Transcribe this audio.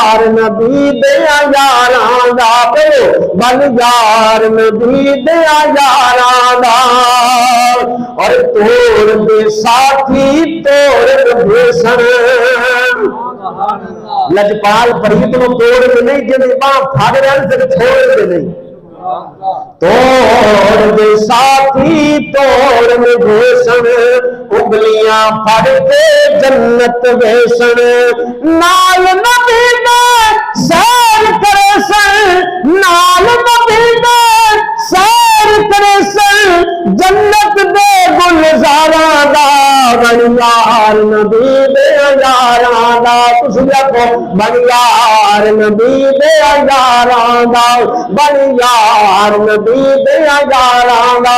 यार नबी दे यारां दा, बन यार नबी दे यारां दा। और तोड़ दे साथी तोड़ भेसन, लजपाल फरीद को तोड़ के नहीं, जिन्हें बां फाड़ रहे फिर छोड़ के नहीं। तोड़ दे साथी तोड़ में भेसन, उंगलियां फड़ के जन्नत भेसन। नाल नबी दे सैर करे सन, नाल नबी दे सैर करे सन, जन्नत दे गुलजारां दा, बन यार नबी दे यारां दा। तुसीं आखो बन यार नबी दे यारां दा, बन यार नबी दे यारां दा।